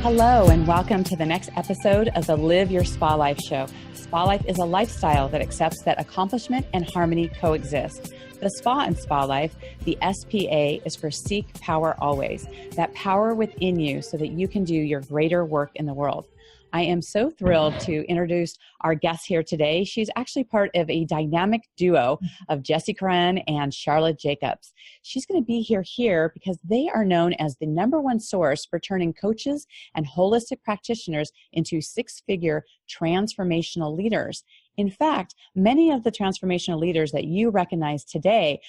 Hello, and welcome to the next episode of the Live Your Spa Life show. Spa life is a lifestyle that accepts that accomplishment and harmony coexist. The Spa and Spa Life, the SPA, is for Seek Power Always, that power within you so that you can do your greater work in the world. I am so thrilled to introduce our guest here today. She's actually part of a dynamic duo of Koren and Sharla Jacobs. She's going to be here because they are known as the #1 source for turning coaches and holistic practitioners into six-figure transformational leaders. In fact, many of the transformational leaders that you recognize today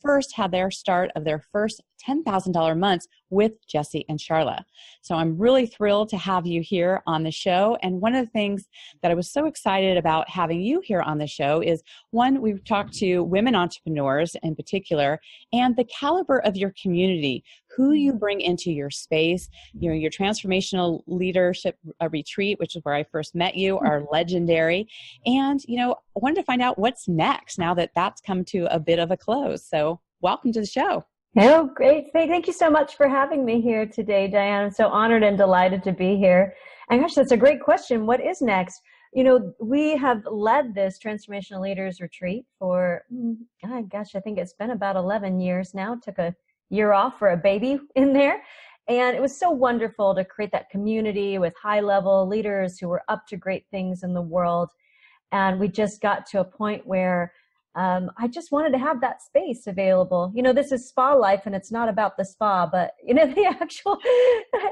first had their start of their first $10,000 months with Jesse and Sharla. So I'm really thrilled to have you here on the show. And one of the things that I was so excited about having you here on the show is, one, we've talked to women entrepreneurs in particular, and the caliber of your community, who you bring into your space. You know, your transformational leadership retreat, which is where I first met you, are legendary. And, you know, I wanted to find out what's next now that that's come to a bit of a close. So welcome to the show. Oh, great. Thank you so much for having me here today, Diane. I'm so honored and delighted to be here. And gosh, that's a great question. What is next? You know, we have led this Transformational Leaders retreat for, I think it's been about 11 years now. Took a year off for a baby in there. And it was so wonderful to create that community with high-level leaders who were up to great things in the world. And we just got to a point where I just wanted to have that space available. You know, this is spa life, and it's not about the spa, but, you know, the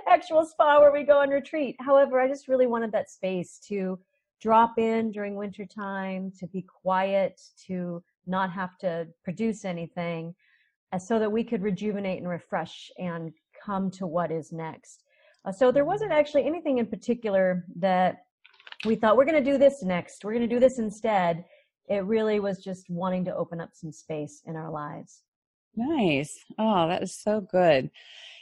actual spa where we go on retreat. However, I just really wanted that space to drop in during wintertime, to be quiet, to not have to produce anything, so that we could rejuvenate and refresh and come to what is next. So there wasn't actually anything in particular that we thought, we're going to do this next, we're going to do this instead. It really was just wanting to open up some space in our lives. Nice. Oh, that is so good.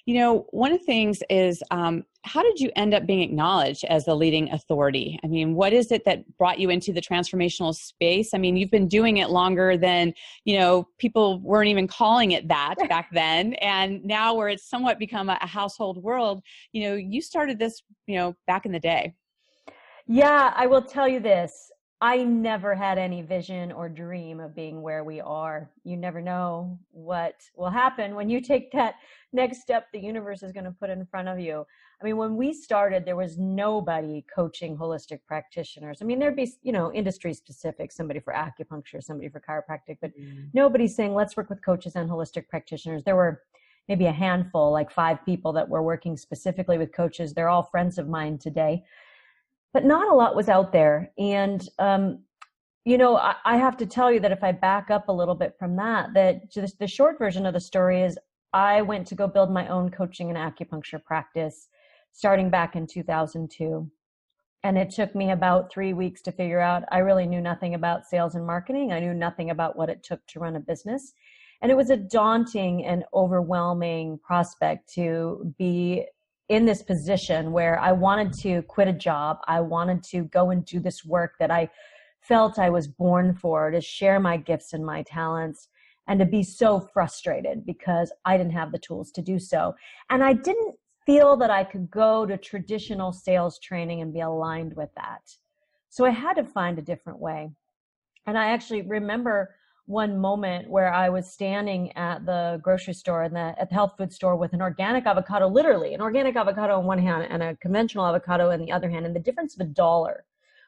You know, one of the things is, how did you end up being acknowledged as the leading authority? I mean, what is it that brought you into the transformational space? I mean, you've been doing it longer than, you know, people weren't even calling it that back then. And now where it's somewhat become a household world, you know, you started this, you know, back in the day. Yeah, I will tell you this. I never had any vision or dream of being where we are. You never know what will happen when you take that next step the universe is going to put in front of you. I mean, when we started, there was nobody coaching holistic practitioners. I mean, there'd be, you know, industry specific, somebody for acupuncture, somebody for chiropractic, but nobody's saying, let's work with coaches and holistic practitioners. There were maybe a handful, like 5 people that were working specifically with coaches. They're all friends of mine today. But not a lot was out there. And, you know, I have to tell you that if I back up a little bit from that just the short version of the story is I went to go build my own coaching and acupuncture practice starting back in 2002. And it took me about 3 weeks to figure out I really knew nothing about sales and marketing. I knew nothing about what it took to run a business. And it was a daunting and overwhelming prospect to be in this position where I wanted to quit a job. I wanted to go and do this work that I felt I was born for, to share my gifts and my talents, and to be so frustrated because I didn't have the tools to do so. And I didn't feel that I could go to traditional sales training and be aligned with that. So I had to find a different way. And I actually remember one moment where I was standing at the grocery store and at the health food store with an organic avocado, literally an organic avocado in one hand and a conventional avocado in the other hand. And the difference of $1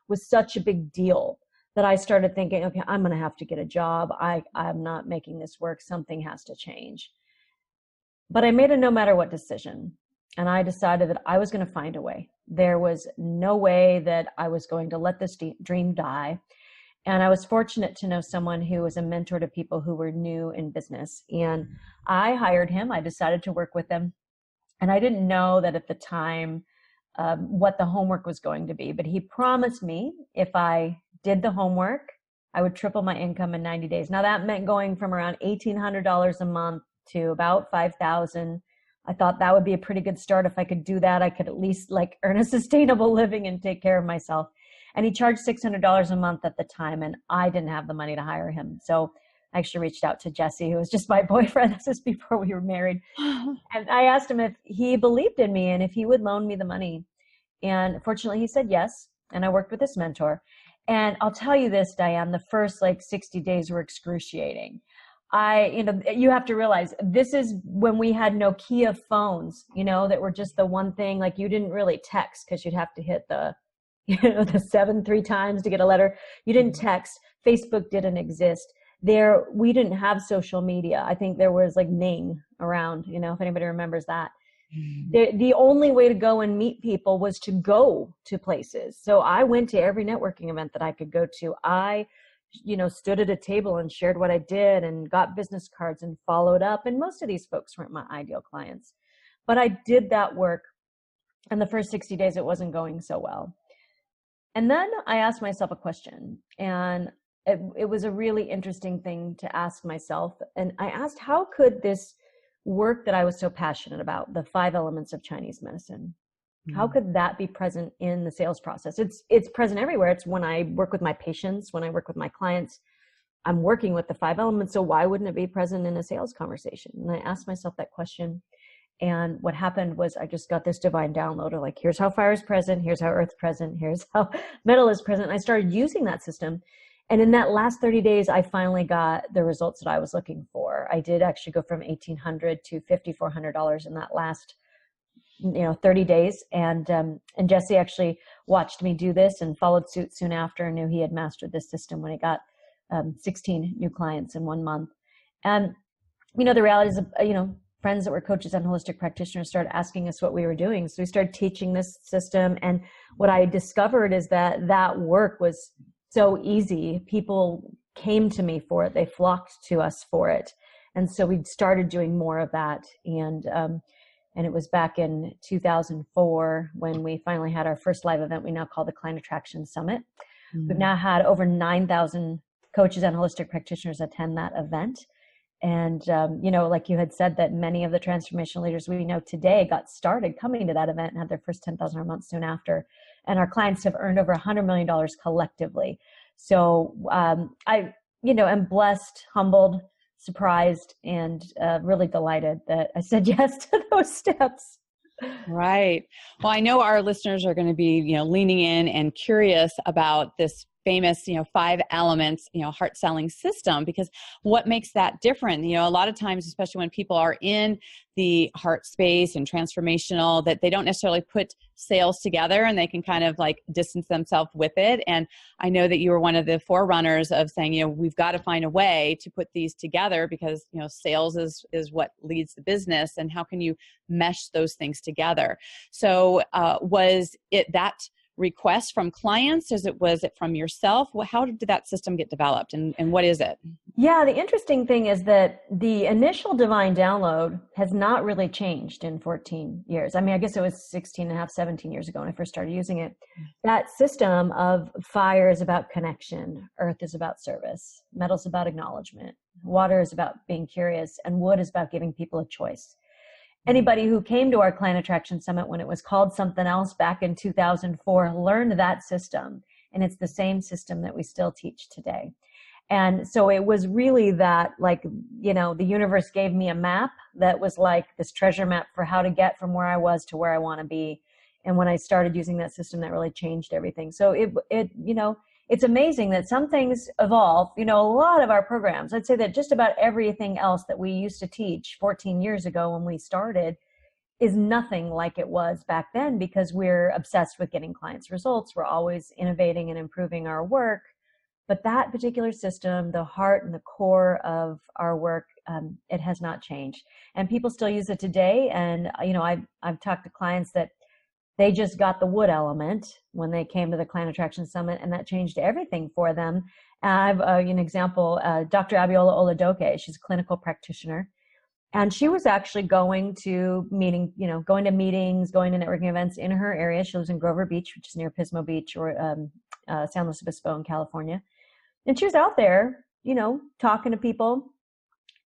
was such a big deal that I started thinking, okay, I'm going to have to get a job. I'm not making this work. Something has to change. But I made a no matter what decision. And I decided that I was going to find a way. There was no way that I was going to let this dream die. And I was fortunate to know someone who was a mentor to people who were new in business. And I hired him. I decided to work with him. And I didn't know that at the time what the homework was going to be. But he promised me if I did the homework, I would triple my income in 90 days. Now that meant going from around $1,800 a month to about $5,000. I thought that would be a pretty good start. If I could do that, I could at least like earn a sustainable living and take care of myself. And he charged $600 a month at the time, and I didn't have the money to hire him. So I actually reached out to Jesse, who was just my boyfriend. This is before we were married. And I asked him if he believed in me and if he would loan me the money. And fortunately, he said yes. And I worked with this mentor. And I'll tell you this, Diane, the first 60 days were excruciating. You have to realize this is when we had Nokia phones, that were just the one thing, you didn't really text because you'd have to hit the 7 3 times to get a letter. You didn't text. Facebook didn't exist. We didn't have social media. I think there was Ning around, if anybody remembers that. The only way to go and meet people was to go to places. So I went to every networking event that I could go to. I, stood at a table and shared what I did and got business cards and followed up. And most of these folks weren't my ideal clients, but I did that work. And the first 60 days, it wasn't going so well. And then I asked myself a question, and it was a really interesting thing to ask myself. And I asked, how could this work that I was so passionate about, the 5 elements of Chinese medicine, how could that be present in the sales process? It's present everywhere. It's when I work with my patients, when I work with my clients, I'm working with the 5 elements. So why wouldn't it be present in a sales conversation? And I asked myself that question. And what happened was I just got this divine download of here's how fire is present, here's how earth is present, here's how metal is present. And I started using that system. And in that last 30 days, I finally got the results that I was looking for. I did actually go from $1,800 to $5,400 in that last 30 days. And Jesse actually watched me do this and followed suit soon after, and knew he had mastered this system when he got 16 new clients in 1 month. And, the reality is, friends that were coaches and holistic practitioners started asking us what we were doing. So we started teaching this system. And what I discovered is that work was so easy. People came to me for it. They flocked to us for it. And so we started doing more of that. And it was back in 2004 when we finally had our first live event we now call the Client Attraction Summit. We've now had over 9,000 coaches and holistic practitioners attend that event. And, like you had said, that many of the transformational leaders we know today got started coming to that event and had their first 10,000 a month soon after. And our clients have earned over $100 million collectively. So I am blessed, humbled, surprised, and really delighted that I said yes to those steps. Right. Well, I know our listeners are going to be, leaning in and curious about this famous, 5 elements, heart selling system, because what makes that different? A lot of times, especially when people are in the heart space and transformational, that they don't necessarily put sales together, and they can kind of distance themselves with it. And I know that you were one of the forerunners of saying, we've got to find a way to put these together, because, sales is what leads the business, and how can you mesh those things together? So was it that requests from clients? Was it from yourself? How did that system get developed, and what is it? Yeah, the interesting thing is that the initial divine download has not really changed in 14 years. I mean, I guess it was 16 and a half, 17 years ago when I first started using it. That system of fire is about connection, earth is about service, metal is about acknowledgement, water is about being curious, and wood is about giving people a choice. Anybody who came to our Client Attraction Summit when it was called something else back in 2004 learned that system. And it's the same system that we still teach today. And so it was really that, the universe gave me a map that was like this treasure map for how to get from where I was to where I want to be. And when I started using that system, that really changed everything. So it's amazing that some things evolve. A lot of our programs, I'd say that just about everything else that we used to teach 14 years ago when we started is nothing like it was back then, because we're obsessed with getting clients results. We're always innovating and improving our work. But that particular system, the heart and the core of our work, it has not changed. And people still use it today. And, I've talked to clients that they just got the wood element when they came to the Client Attraction Summit, and that changed everything for them. I have an example, Dr. Abiola Oladoke. She's a clinical practitioner, and she was actually going to meetings, going to networking events in her area. She lives in Grover Beach, which is near Pismo Beach, or San Luis Obispo in California. And she was out there, talking to people,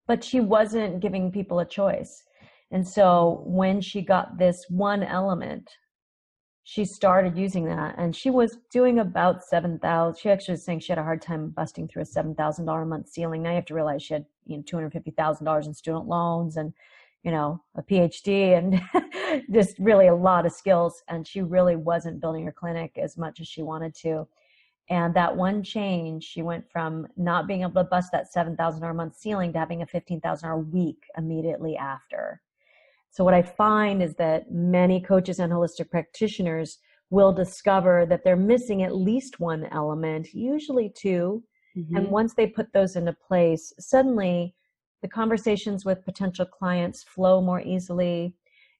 but she wasn't giving people a choice. And so when she got this one element, she started using that, and she was doing about 7,000. She actually was saying she had a hard time busting through a $7,000 a month ceiling. Now you have to realize she had, $250,000 in student loans and, a PhD and just really a lot of skills. And she really wasn't building her clinic as much as she wanted to. And that one change, she went from not being able to bust that $7,000 a month ceiling to having a $15,000 week immediately after. So what I find is that many coaches and holistic practitioners will discover that they're missing at least one element, usually two. Mm-hmm. And once they put those into place, suddenly the conversations with potential clients flow more easily.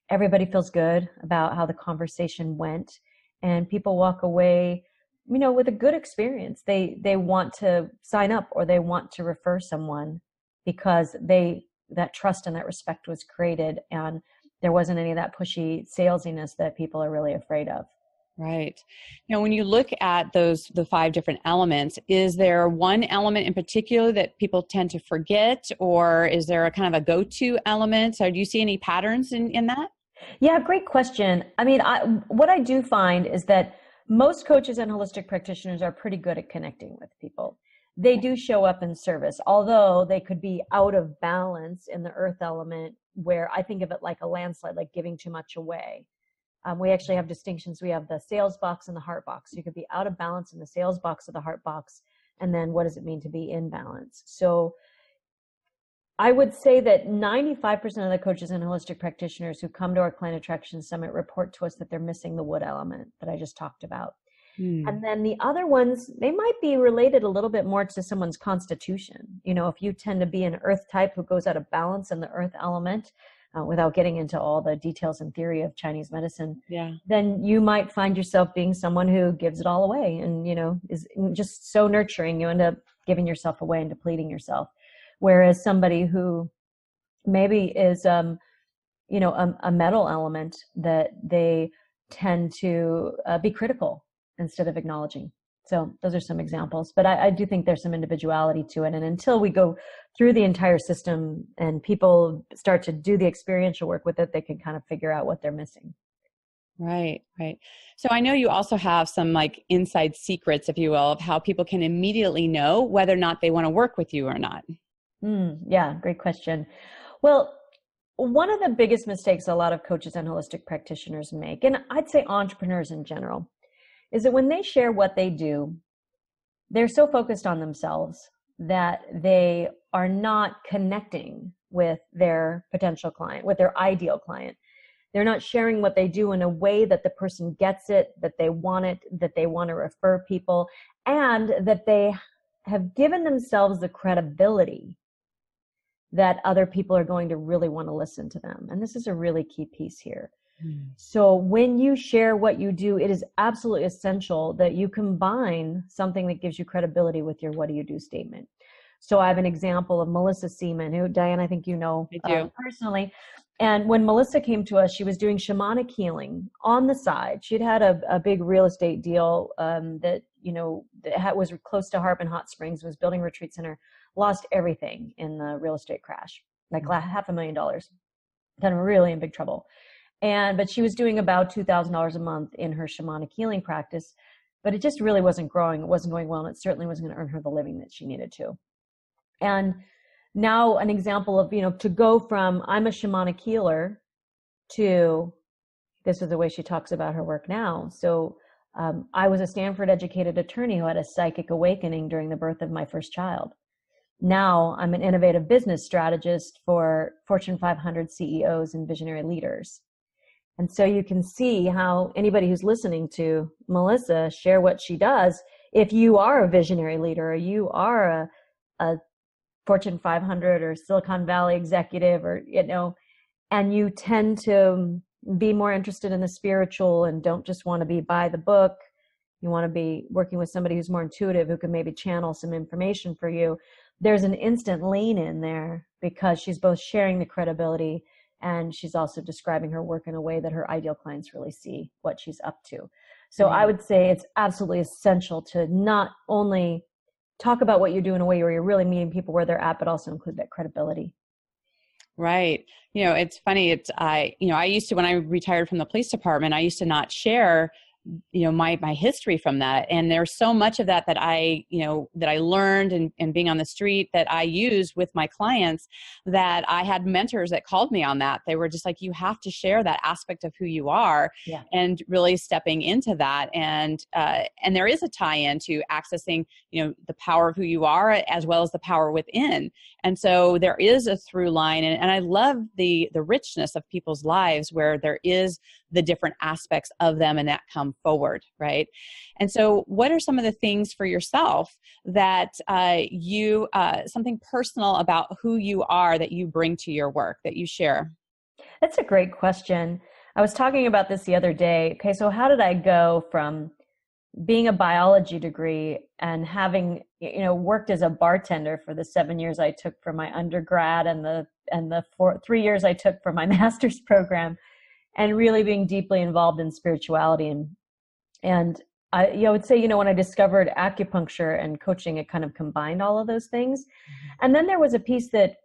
Everybody feels good about how the conversation went, and people walk away, with a good experience. They want to sign up, or they want to refer someone because that trust and that respect was created, and there wasn't any of that pushy salesiness that people are really afraid of. Right. When you look at the 5 different elements, is there one element in particular that people tend to forget, or is there a kind of a go-to element? So do you see any patterns in that? Yeah, great question. I mean, what I do find is that most coaches and holistic practitioners are pretty good at connecting with people. They do show up in service, although they could be out of balance in the earth element, where I think of it like a landslide, like giving too much away. We actually have distinctions. We have the sales box and the heart box. You could be out of balance in the sales box or the heart box. And then what does it mean to be in balance? So I would say that 95% of the coaches and holistic practitioners who come to our Client Attraction Summit report to us that they're missing the wood element that I just talked about. And then the other ones, they might be related a little bit more to someone's constitution. If you tend to be an earth type who goes out of balance in the earth element, without getting into all the details and theory of Chinese medicine, then you might find yourself being someone who gives it all away and, is just so nurturing. You end up giving yourself away and depleting yourself. Whereas somebody who maybe is, a metal element, that they tend to be critical instead of acknowledging. So those are some examples, but I do think there's some individuality to it. And until we go through the entire system and people start to do the experiential work with it, they can kind of figure out what they're missing. Right. So I know you also have some like inside secrets, if you will, of how people can immediately know whether or not they want to work with you or not. Yeah, great question. Well, one of the biggest mistakes a lot of coaches and holistic practitioners make, and I'd say entrepreneurs in general, is that when they share what they do, they're so focused on themselves that they are not connecting with their potential client, with their ideal client. They're not sharing what they do in a way that the person gets it, that they want it, that they want to refer people, and that they have given themselves the credibility that other people are going to really want to listen to them. And this is a really key piece here. So when you share what you do, it is absolutely essential that you combine something that gives you credibility with your what do you do statement. So I have an example of Melissa Seaman, who, Diane, I think you know personally. And when Melissa came to us, she was doing shamanic healing on the side. She'd had a big real estate deal that was close to Harp and Hot Springs, was building a retreat center, lost everything in the real estate crash, like $500,000, then really in big trouble. But she was doing about $2,000 a month in her shamanic healing practice, but it just really wasn't growing. It wasn't going well, and it certainly wasn't going to earn her the living that she needed to. And now an example of, to go from I'm a shamanic healer to, this is the way she talks about her work now. So I was a Stanford educated attorney who had a psychic awakening during the birth of my first child. Now I'm an innovative business strategist for Fortune 500 CEOs and visionary leaders. And so you can see how anybody who's listening to Melissa share what she does, if you are a visionary leader, or you are a Fortune 500 or Silicon Valley executive, or, and you tend to be more interested in the spiritual and don't just want to be by the book, you want to be working with somebody who's more intuitive, who can maybe channel some information for you, there's an instant lean in there, because she's both sharing the credibility and she's also describing her work in a way that her ideal clients really see what she's up to. So I would say it's absolutely essential to not only talk about what you do in a way where you're really meeting people where they're at, but also include that credibility. Right. It's funny. I used to, when I retired from the police department, I used to not share, my history from that. And there's so much of that that I learned and being on the street that I used with my clients, that I had mentors that called me on that. They were just like, you have to share that aspect of who you are. Yeah. And really stepping into that. And there is a tie-in to accessing, the power of who you are, as well as the power within. And so there is a through line, and I love the richness of people's lives where there is the different aspects of them and that come forward, right? And so what are some of the things for yourself that something personal about who you are that you bring to your work, that you share? That's a great question. I was talking about this the other day. Okay, so how did I go from being a biology degree and having, worked as a bartender for the 7 years I took for my undergrad and the 3 years I took for my master's program, and really being deeply involved in spirituality. And I would say, when I discovered acupuncture and coaching, it kind of combined all of those things. Mm-hmm. And then there was a piece that,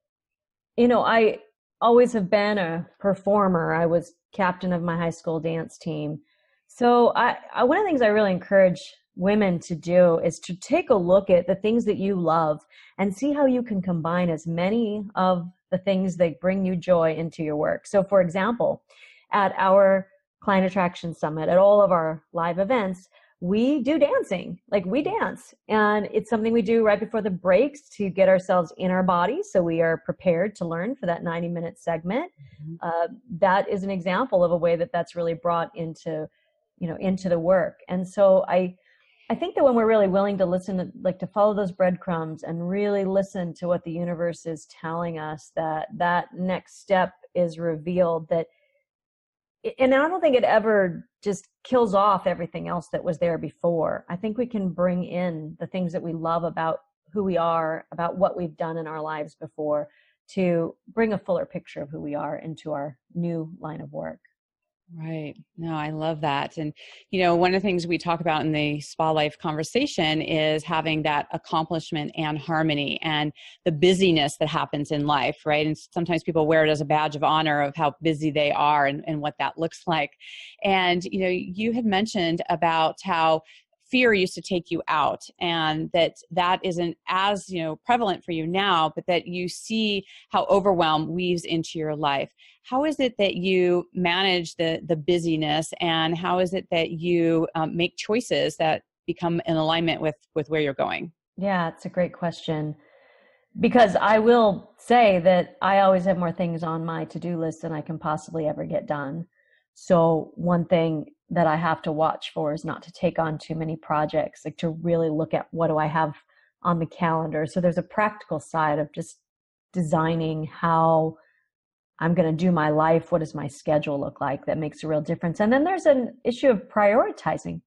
I always have been a performer. I was captain of my high school dance team. So one of the things I really encourage women to do is to take a look at the things that you love and see how you can combine as many of the things that bring you joy into your work. So for example, at our Client Attraction Summit, at all of our live events, we do dancing. Like, we dance, and it's something we do right before the breaks to get ourselves in our bodies so we are prepared to learn for that 90-minute segment. Mm-hmm. That is an example of a way that's really brought into the work. And so I think that when we're really willing to listen, to follow those breadcrumbs and really listen to what the universe is telling us, that next step is revealed, and I don't think it ever just kills off everything else that was there before. I think we can bring in the things that we love about who we are, about what we've done in our lives before, to bring a fuller picture of who we are into our new line of work. Right. No, I love that. And, one of the things we talk about in the Spa Life conversation is having that accomplishment and harmony and the busyness that happens in life, right? And sometimes people wear it as a badge of honor of how busy they are and what that looks like. And, you had mentioned about how fear used to take you out, and that isn't as, prevalent for you now, but that you see how overwhelm weaves into your life. How is it that you manage the busyness, and how is it that you make choices that become in alignment with where you're going? Yeah, it's a great question, because I will say that I always have more things on my to-do list than I can possibly ever get done. So one thing that I have to watch for is not to take on too many projects, like to really look at what do I have on the calendar. So there's a practical side of just designing how I'm going to do my life. What does my schedule look like? That makes a real difference. And then there's an issue of prioritizing,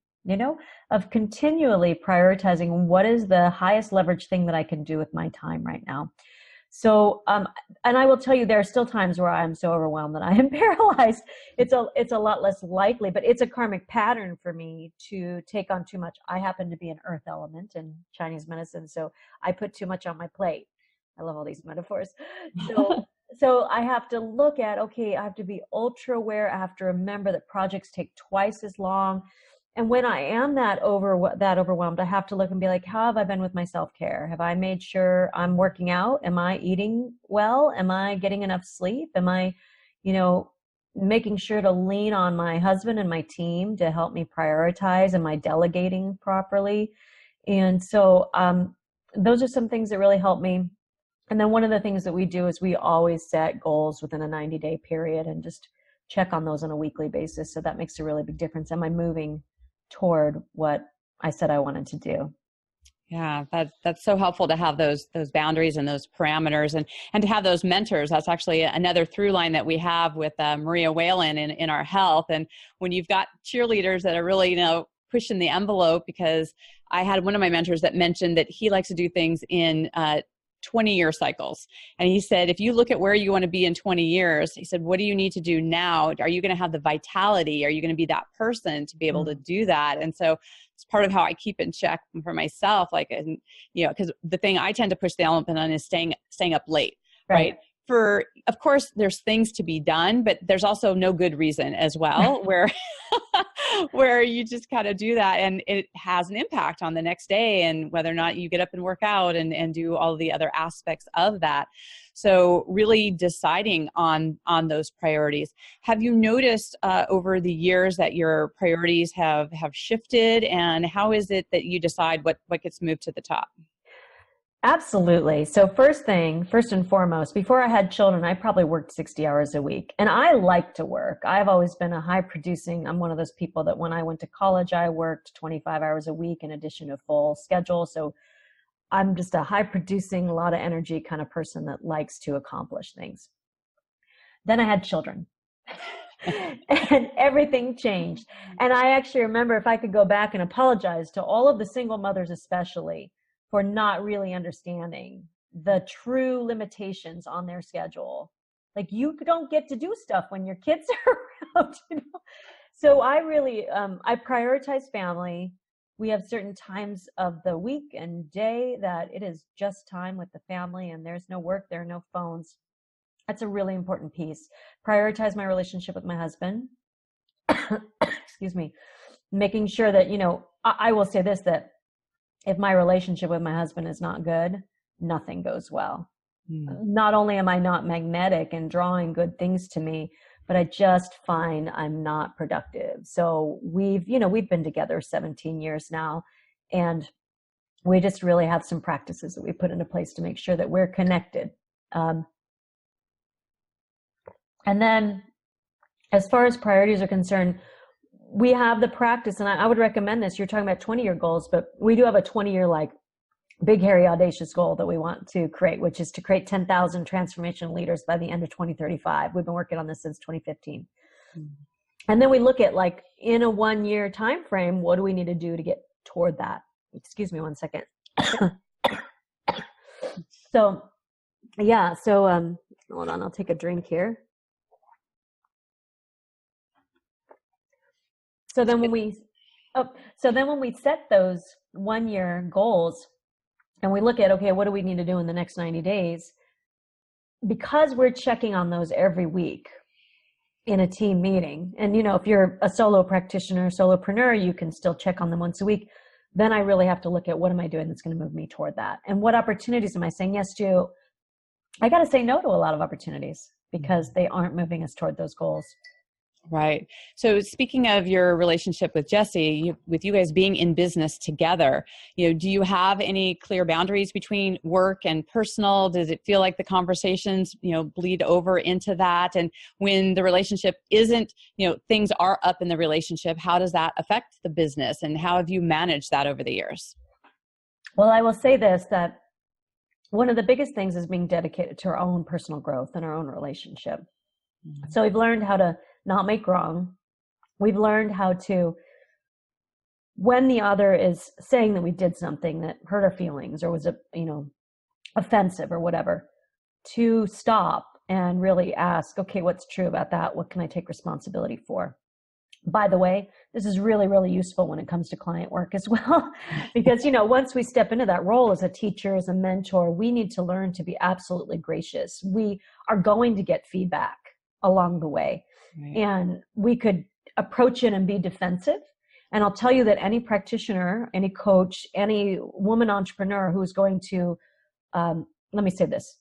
of continually prioritizing what is the highest leverage thing that I can do with my time right now. So, and I will tell you, there are still times where I'm so overwhelmed that I am paralyzed. It's a lot less likely, but it's a karmic pattern for me to take on too much. I happen to be an earth element in Chinese medicine, so I put too much on my plate. I love all these metaphors. So I have to look at, okay, I have to be ultra aware. I have to remember that projects take twice as long. And when I am that overwhelmed, I have to look and be like, how have I been with my self-care? Have I made sure I'm working out? Am I eating well? Am I getting enough sleep? Am I, making sure to lean on my husband and my team to help me prioritize? Am I delegating properly? And so those are some things that really help me. And then one of the things that we do is we always set goals within a 90-day period and just check on those on a weekly basis. So that makes a really big difference. Am I moving toward what I said I wanted to do? Yeah, that's so helpful to have those boundaries and those parameters, and to have those mentors. That's actually another through line that we have with Maria Whalen in our health. And when you've got cheerleaders that are really, pushing the envelope, because I had one of my mentors that mentioned that he likes to do things in 20-year cycles. And he said, if you look at where you want to be in 20 years, he said, what do you need to do now? Are you going to have the vitality? Are you going to be that person to be able to do that? And so it's part of how I keep in check for myself. Because the thing I tend to push the envelope on is staying up late, right? of course, there's things to be done, but there's also no good reason as well, where where you just kind of do that and it has an impact on the next day and whether or not you get up and work out and do all the other aspects of that. So really deciding on those priorities. Have you noticed over the years that your priorities have shifted, and how is it that you decide what gets moved to the top? Absolutely. So first and foremost, before I had children, I probably worked 60 hours a week, and I like to work. I've always been I'm one of those people that when I went to college, I worked 25 hours a week in addition to full schedule. So I'm just a high producing, a lot of energy kind of person that likes to accomplish things. Then I had children and everything changed. And I actually remember, if I could go back and apologize to all of the single mothers, especially, for not really understanding the true limitations on their schedule. Like, you don't get to do stuff when your kids are around, you know? So I really, I prioritize family. We have certain times of the week and day that it is just time with the family, and there's no work, there are no phones. That's a really important piece. Prioritize my relationship with my husband. Excuse me. Making sure that, I will say this, that if my relationship with my husband is not good, nothing goes well. Not only am I not magnetic and drawing good things to me, but I just find I'm not productive. So we've been together 17 years now, and we just really have some practices that we put into place to make sure that we're connected. And then as far as priorities are concerned, we have the practice, and I would recommend this. You're talking about 20-year goals, but we do have a 20-year, like, big, hairy, audacious goal that we want to create, which is to create 10,000 transformational leaders by the end of 2035. We've been working on this since 2015. And then we look at, like, in a 1-year time frame, what do we need to do to get toward that? Excuse me one second. So hold on, I'll take a drink here. So then when we set those 1-year goals and we look at, okay, what do we need to do in the next 90 days? Because we're checking on those every week in a team meeting. And, if you're a solo practitioner, solopreneur, you can still check on them once a week. Then I really have to look at, what am I doing that's going to move me toward that? And what opportunities am I saying yes to? I got to say no to a lot of opportunities because they aren't moving us toward those goals. Right. So speaking of your relationship with Jesse, with you guys being in business together, do you have any clear boundaries between work and personal? Does it feel like the conversations, bleed over into that? And when the relationship isn't, things are up in the relationship, how does that affect the business? And how have you managed that over the years? Well, I will say this, that one of the biggest things is being dedicated to our own personal growth and our own relationship. Mm-hmm. So we've learned how to not make wrong. We've learned how to, when the other is saying that we did something that hurt our feelings or was offensive or whatever, to stop and really ask, okay, what's true about that? What can I take responsibility for? By the way, this is really, really useful when it comes to client work as well, because, once we step into that role as a teacher, as a mentor, we need to learn to be absolutely gracious. We are going to get feedback along the way. Right. And we could approach it and be defensive. And I'll tell you that any practitioner, any coach, any woman entrepreneur who's going to, let me say this,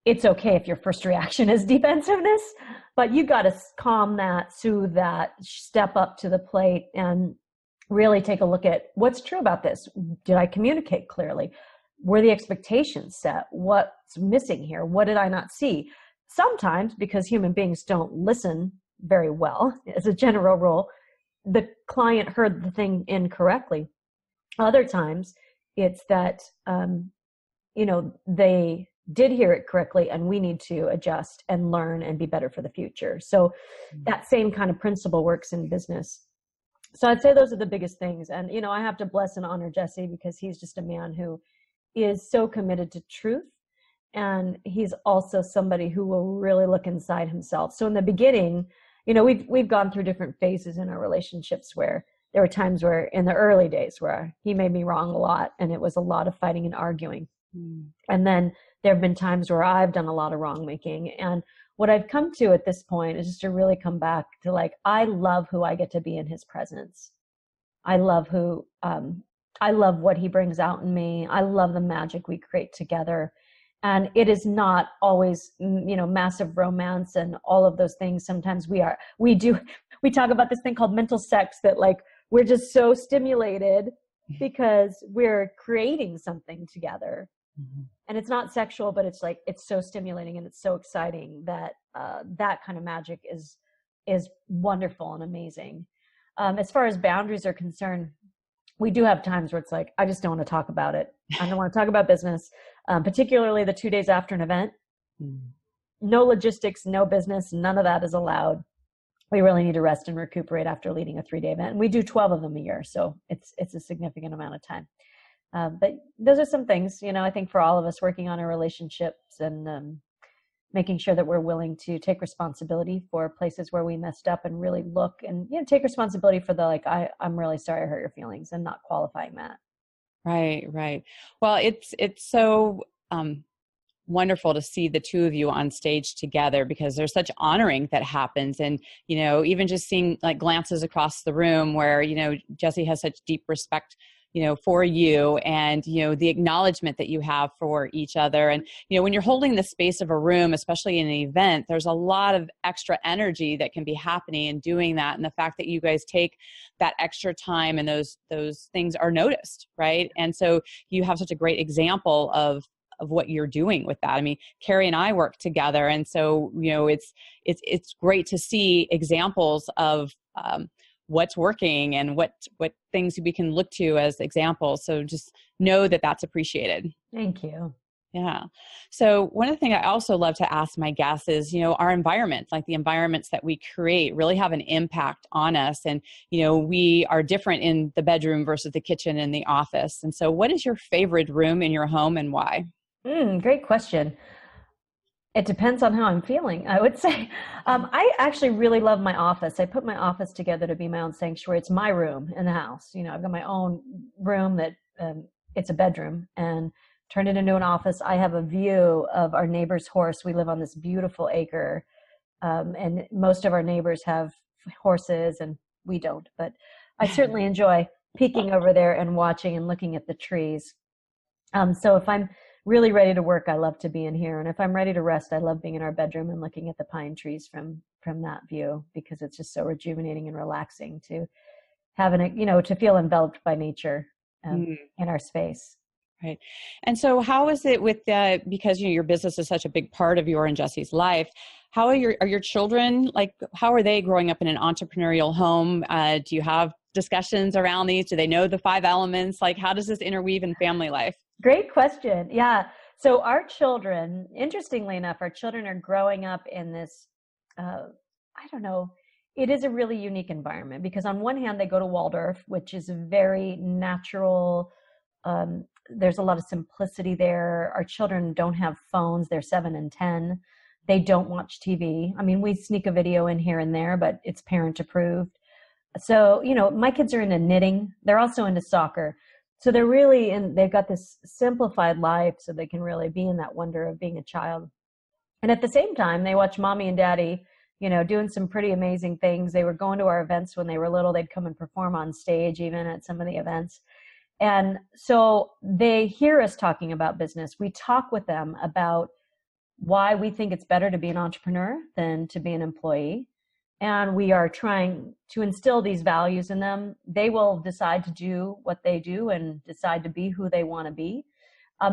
it's okay if your first reaction is defensiveness, but you got to calm that, soothe that, step up to the plate and really take a look at what's true about this. Did I communicate clearly? Were the expectations set? What's missing here? What did I not see? Sometimes, because human beings don't listen very well, as a general rule, the client heard the thing incorrectly. Other times, it's that, they did hear it correctly and we need to adjust and learn and be better for the future. So that same kind of principle works in business. So I'd say those are the biggest things. And, I have to bless and honor Jesse because he's just a man who is so committed to truth. And he's also somebody who will really look inside himself. So in the beginning, we've gone through different phases in our relationships where there were times where in the early days where he made me wrong a lot and it was a lot of fighting and arguing. And then there have been times where I've done a lot of wrong making. And what I've come to at this point is just to really come back to like, I love who I get to be in his presence. I love I love what he brings out in me. I love the magic we create together. And it is not always, massive romance and all of those things. Sometimes we talk about this thing called mental sex, that like, we're just so stimulated because we're creating something together. Mm-hmm. And it's not sexual, but it's like, it's so stimulating and it's so exciting that that kind of magic is wonderful and amazing. As far as boundaries are concerned, we do have times where it's like, I just don't want to talk about it. I don't want to talk about business, particularly the 2 days after an event. No logistics, no business, none of that is allowed. We really need to rest and recuperate after leading a 3-day event. And we do 12 of them a year, so it's a significant amount of time. But those are some things, I think for all of us working on our relationships and making sure that we're willing to take responsibility for places where we messed up and really look and take responsibility for the like, I'm really sorry I hurt your feelings, and not qualifying that. Right. Well, it's so wonderful to see the two of you on stage together, because there's such honoring that happens. And, even just seeing like glances across the room where, Jesse has such deep respect for you, and, the acknowledgement that you have for each other. And, when you're holding the space of a room, especially in an event, there's a lot of extra energy that can be happening in doing that. And the fact that you guys take that extra time and those things are noticed, right? And so you have such a great example of what you're doing with that. I mean, Carrie and I work together. And so, it's great to see examples of, what's working and what things we can look to as examples. So just know that that's appreciated. Thank you. Yeah. So one of the things I also love to ask my guests is, our environment, like the environments that we create really have an impact on us. And, we are different in the bedroom versus the kitchen and the office. And so what is your favorite room in your home and why? Great question. It depends on how I'm feeling, I would say. I actually really love my office. I put my office together to be my own sanctuary. It's my room in the house. I've got my own room that it's a bedroom, and turned it into an office. I have a view of our neighbor's horse. We live on this beautiful acre, and most of our neighbors have horses and we don't. But I certainly enjoy peeking over there and watching and looking at the trees. So if I'm really ready to work, I love to be in here. And if I'm ready to rest, I love being in our bedroom and looking at the pine trees from that view, because it's just so rejuvenating and relaxing to have to feel enveloped by nature in our space. Right. And so how is it with because your business is such a big part of your and Jesse's life, how are your children, like, how are they growing up in an entrepreneurial home? Do you have discussions around these? Do they know the 5 elements? Like, how does this interweave in family life? Great question. Yeah. So our children, interestingly enough, are growing up in this, it is a really unique environment, because on one hand, they go to Waldorf, which is a very natural, there's a lot of simplicity there. Our children don't have phones. They're 7 and 10. They don't watch TV. I mean, we sneak a video in here and there, but it's parent approved. So, my kids are into knitting. They're also into soccer. So they're really they've got this simplified life, so they can really be in that wonder of being a child. And at the same time, they watch mommy and daddy, doing some pretty amazing things. They were going to our events when they were little. They'd come and perform on stage, even at some of the events. And so they hear us talking about business. We talk with them about why we think it's better to be an entrepreneur than to be an employee. And we are trying to instill these values in them. They will decide to do what they do and decide to be who they want to be.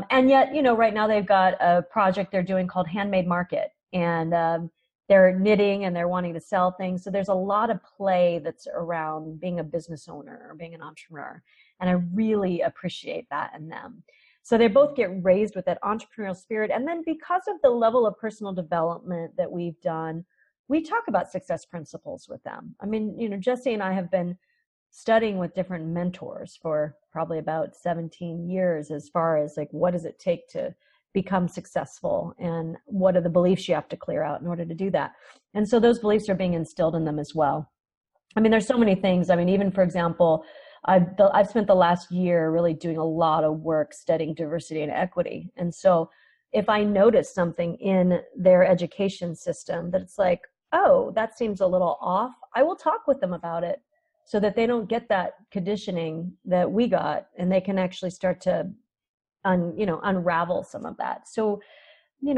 And yet, right now they've got a project they're doing called Handmade Market. And they're knitting and they're wanting to sell things. So there's a lot of play that's around being a business owner or being an entrepreneur. And I really appreciate that in them. So they both get raised with that entrepreneurial spirit. And then because of the level of personal development that we've done, we talk about success principles with them. I mean, Jesse and I have been studying with different mentors for probably about 17 years, as far as like, what does it take to become successful and what are the beliefs you have to clear out in order to do that. And so those beliefs are being instilled in them as well. I mean, there's so many things. I mean, even for example, I've spent the last year really doing a lot of work studying diversity and equity. And so if I notice something in their education system that it's like, oh, that seems a little off, I will talk with them about it so that they don't get that conditioning that we got, and they can actually start to unravel some of that. So,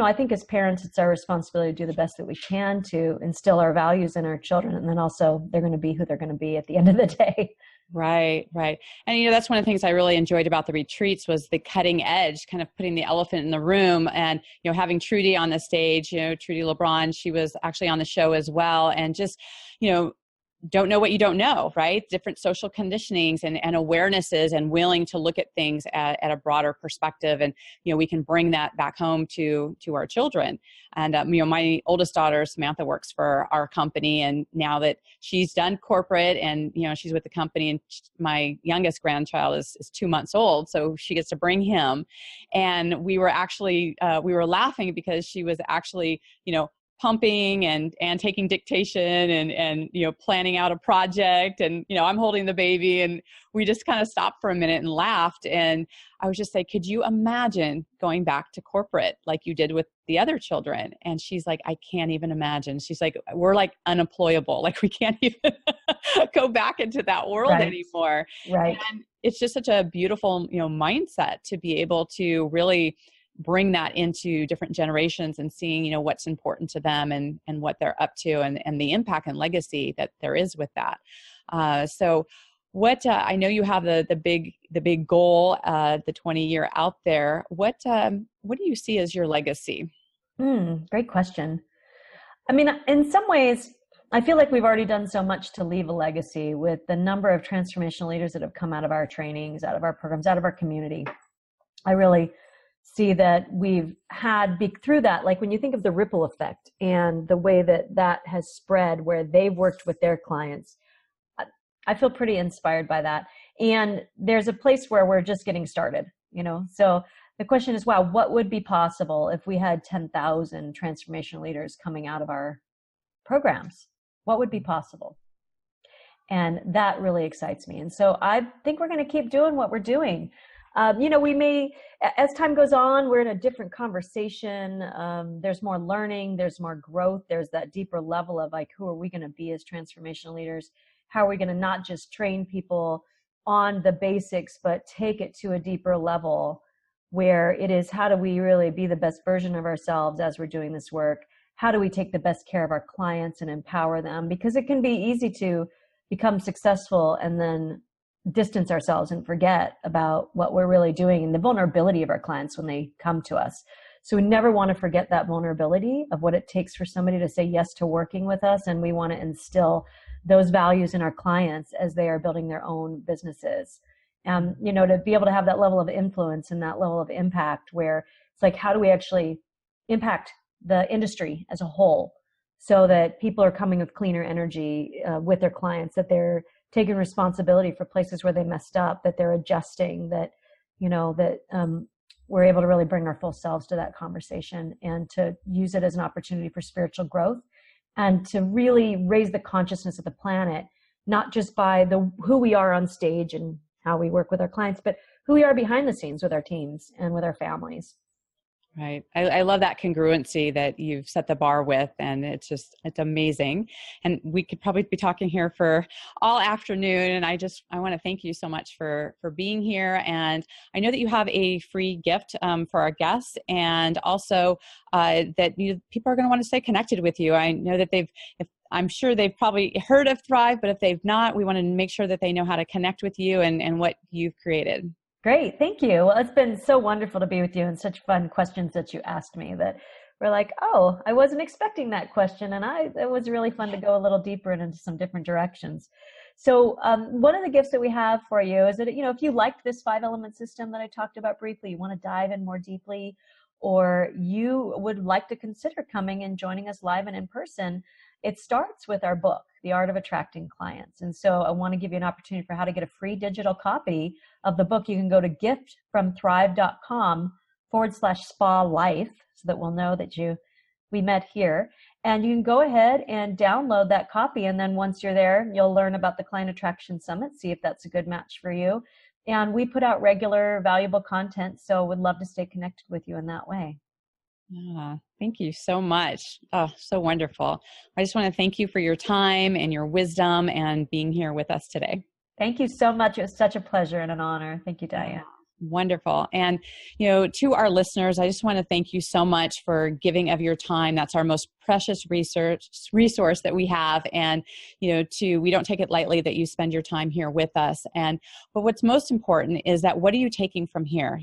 I think as parents, it's our responsibility to do the best that we can to instill our values in our children. And then also they're going to be who they're going to be at the end of the day. Right, right. And, that's one of the things I really enjoyed about the retreats was the cutting edge, kind of putting the elephant in the room and, having Trudy on the stage, Trudy LeBron, she was actually on the show as well. And just, don't know what you don't know, right? Different social conditionings and awarenesses, and willing to look at things at a broader perspective. And, we can bring that back home to our children. And, my oldest daughter, Samantha, works for our company. And now that she's done corporate and, she's with the company, and my youngest grandchild is 2 months old. So she gets to bring him. And we were actually, we were laughing because she was actually, pumping and taking dictation and planning out a project, and I'm holding the baby, and we just kind of stopped for a minute and laughed. And I was just like, could you imagine going back to corporate like you did with the other children? And she's like, I can't even imagine. She's like, we're like unemployable, like we can't even go back into that world anymore. Right. And it's just such a beautiful mindset to be able to really bring that into different generations and seeing, what's important to them and what they're up to, and the impact and legacy that there is with that. So what, I know you have the big goal, the 20-year out there. What do you see as your legacy? Great question. I mean, in some ways, I feel like we've already done so much to leave a legacy with the number of transformational leaders that have come out of our trainings, out of our programs, out of our community. I really see that we've had through that, like when you think of the ripple effect and the way that has spread where they've worked with their clients, I feel pretty inspired by that. And there's a place where we're just getting started, so the question is, wow, what would be possible if we had 10,000 transformational leaders coming out of our programs? What would be possible? And that really excites me. And so I think we're going to keep doing what we're doing. We may, as time goes on, we're in a different conversation. There's more learning, there's more growth. There's that deeper level of like, who are we going to be as transformational leaders? How are we going to not just train people on the basics, but take it to a deeper level where it is, how do we really be the best version of ourselves as we're doing this work? How do we take the best care of our clients and empower them? Because it can be easy to become successful and then distance ourselves and forget about what we're really doing and the vulnerability of our clients when they come to us. So we never want to forget that vulnerability of what it takes for somebody to say yes to working with us. And we want to instill those values in our clients as they are building their own businesses. To be able to have that level of influence and that level of impact where it's like, how do we actually impact the industry as a whole so that people are coming with cleaner energy with their clients, that they're taking responsibility for places where they messed up, that they're adjusting, that we're able to really bring our full selves to that conversation and to use it as an opportunity for spiritual growth and to really raise the consciousness of the planet, not just by who we are on stage and how we work with our clients, but who we are behind the scenes with our teams and with our families. Right. I love that congruency that you've set the bar with, and it's amazing. And we could probably be talking here for all afternoon. And I want to thank you so much for being here. And I know that you have a free gift for our guests, and also that people are going to want to stay connected with you. I know that I'm sure they've probably heard of Thrive, but if they've not, we want to make sure that they know how to connect with you and what you've created. Great. Thank you. Well, it's been so wonderful to be with you and such fun questions that you asked me that were like, oh, I wasn't expecting that question. And it was really fun to go a little deeper and into some different directions. So one of the gifts that we have for you is that, if you liked this 5-element system that I talked about briefly, you want to dive in more deeply, or you would like to consider coming and joining us live and in person, it starts with our book, The Art of Attracting Clients. And so I want to give you an opportunity for how to get a free digital copy of the book. You can go to giftfromthrive.com/spa life so that we'll know that we met here. And you can go ahead and download that copy. And then once you're there, you'll learn about the Client Attraction Summit, see if that's a good match for you. And we put out regular, valuable content. So would love to stay connected with you in that way. Thank you so much. Oh, so wonderful. I just want to thank you for your time and your wisdom and being here with us today. Thank you so much. It was such a pleasure and an honor. Thank you, Diane. Wonderful. And, to our listeners, I just want to thank you so much for giving of your time. That's our most precious resource that we have. And, we don't take it lightly that you spend your time here with us. But what's most important is that what are you taking from here?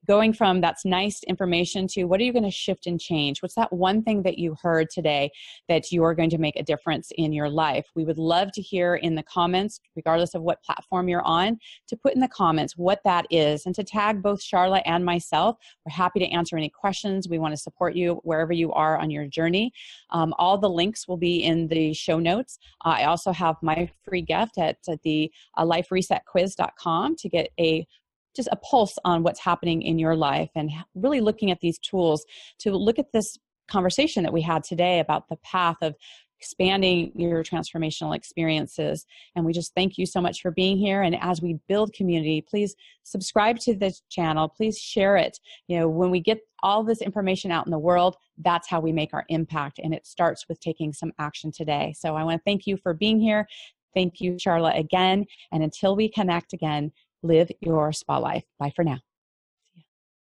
Going from that's nice information to what are you going to shift and change? What's that one thing that you heard today that you are going to make a difference in your life? We would love to hear in the comments, regardless of what platform you're on, to put in the comments what that is and to tag both Sharla and myself. We're happy to answer any questions. We want to support you wherever you are on your journey. All the links will be in the show notes. I also have my free gift at the liferesetquiz.com to get just a pulse on what's happening in your life and really looking at these tools to look at this conversation that we had today about the path of expanding your transformational experiences. And we just thank you so much for being here. And as we build community, please subscribe to this channel. Please share it. When we get all this information out in the world, that's how we make our impact. And it starts with taking some action today. So I want to thank you for being here. Thank you, Sharla, again. And until we connect again, live your spa life. Bye for now.